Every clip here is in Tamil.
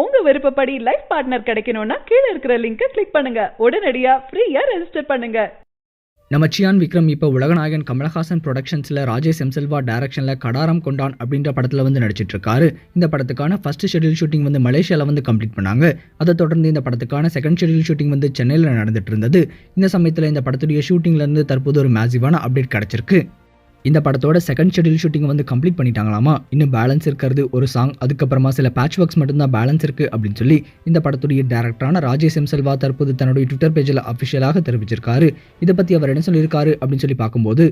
உங்க விருப்பப்படி லைஃப் பார்ட்னர் கிடைக்கணும்னா கீழ இருக்கிற லிங்கை கிளிக் பண்ணுங்க. உடனடியா ஃப்ரீயா ரெஜிஸ்டர் பண்ணுங்க. நம்ம சியான் விக்ரம் இப்போ உலகநாயகன் கமலஹாசன் ப்ரொடக்ஷன்ஸில் ராஜேஷ் எம்செல்வா டைரக்ஷனில் கடாரம் கொண்டான் அப்படின்ற படத்தில் வந்து நடிச்சிட்டு இருக்காரு. இந்த படத்துக்கான ஃபர்ஸ்ட் ஷெட்யூல் ஷூட்டிங் வந்து மலேசியாவில் வந்து கம்ப்ளீட் பண்ணாங்க. அதை தொடர்ந்து இந்த படத்துக்கான செகண்ட் ஷெட்யூல் ஷூட்டிங் வந்து சென்னையில் நடந்துட்டு இருந்தது. இந்த சமயத்தில் இந்த படத்துடைய ஷூட்டிங்லேருந்து தற்போது ஒரு மேசிவான அப்டேட் கிடச்சிருக்கு. இந்த படத்தோட செகண்ட் ஷெட்யூல் ஷூட்டிங் வந்து கம்ப்ளீட் பண்ணிட்டாங்களாமா. இன்னும் பேலன்ஸ் இருக்கிறது ஒரு சாங், அதுக்கப்புறமா சில பேட்ச் ஒர்க்ஸ் மட்டும்தான் பேலன்ஸ் இருக்கு அப்படின்னு சொல்லி இந்த படத்துடைய டைரக்டரான ராஜேஷ் எம்செல்வா தற்போது தன்னுடைய ட்விட்டர் பேஜில் அஃபிஷியலாக தெரிவிச்சிருக்காரு. இதை பற்றி அவர் என்ன சொல்லியிருக்காரு அப்படின்னு சொல்லி பார்க்கும்போது,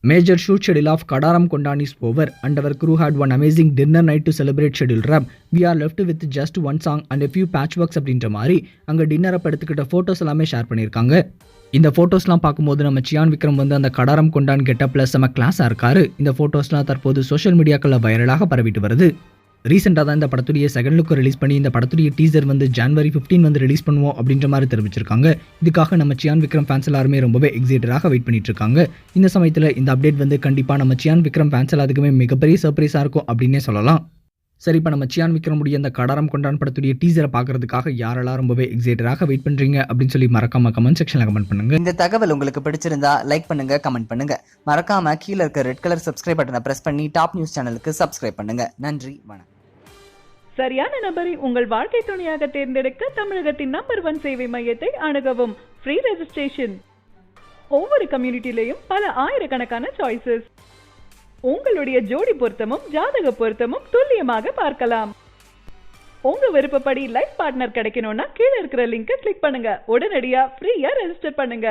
major shoot schedule of Kadaram Kondan is over and our crew had one amazing dinner night to celebrate schedule wrap. We are left with just one song and a few patch works அப்படின்ற மாதிரி அங்கே டின்னரப்ப எடுத்துக்கிட்ட ஃபோட்டோஸ் எல்லாமே ஷேர் பண்ணியிருக்காங்க. இந்த ஃபோட்டோஸ்லாம் பார்க்கும்போது நம்ம சியான் விக்ரம் வந்து அந்த கடாரம் கொண்டான் கெட்டப்ல செம கிளாஸாக இருக்காரு. இந்த ஃபோட்டோஸ்லாம் தற்போது சோஷியல் மீடியாக்களில் வைரலாக பரவிட்டு வருது. ரீசெண்டாக தான் இந்த படத்துடைய செகண்ட் லுக்கை ரிலீஸ் பண்ணி இந்த படத்துடைய டீசர் வந்து ஜனவரி 15 வந்து ரிலீஸ் பண்ணுவோம் அப்படின்ற மாதிரி தெரிவிச்சிருக்காங்க. இதுக்காக நம்ம சியான் விக்ரம் ஃபேன்ஸ் எல்லாருமே ரொம்பவே எக்ஸைட்டடாக வெயிட் பண்ணிட்டு இருக்காங்க. இந்த சமயத்தில் இந்த அப்டேட் வந்து கண்டிப்பாக நம்ம சியான் விக்ரம் ஃபேன்ஸ் எல்லாத்துக்குமே மிகப்பெரிய சர்ப்ரைஸாக இருக்கும் அப்படின்னே சொல்லலாம். சரி, இப்போ நம்ம சியான் விக்ரமுடைய அந்த கடாரம் கொண்டான் படத்துடைய டீசரை பார்க்கறதுக்காக யாரெல்லாம் ரொம்பவே எக்ஸைட்டடாக வெயிட் பண்றீங்க அப்படின்னு சொல்லி மறக்காம கமெண்ட் செக்ஷன்ல கமெண்ட் பண்ணுங்க. இந்த தகவல் உங்களுக்கு பிடிச்சிருந்தா லைக் பண்ணுங்க, கமெண்ட் பண்ணுங்க. மறக்காம கீழே இருக்க ரெட் கலர் சப்ஸ்கிரைப் பட்டனை பிரஸ் பண்ணி டாப் நியூஸ் சேனலுக்கு சப்ஸ்கிரைப் பண்ணுங்க. நன்றி, வணக்கம். சரியான நபரை உங்கள் வாழ்க்கை துணையாக தேர்ந்தெடுக்க தமிழகத்தின் நம்பர் 1 சேவை மையத்தை அணுகவும். Free registration. ஒவ்வொரு கம்யூனிட்டிலையும் பல ஆயிரக்கணக்கான சாய்ஸஸ். உங்களுடைய ஜோடி பொருத்தமும் ஜாதக பொருத்தமும் துல்லியமாக பார்க்கலாம். உங்க விருப்பப்படி லைஃப் பார்ட்னர் கிடைக்கணும்னா கீழ இருக்கிற லிங்கை கிளிக் பண்ணுங்க. உடனடியா ஃப்ரீயா ரெஜிஸ்டர் பண்ணுங்க.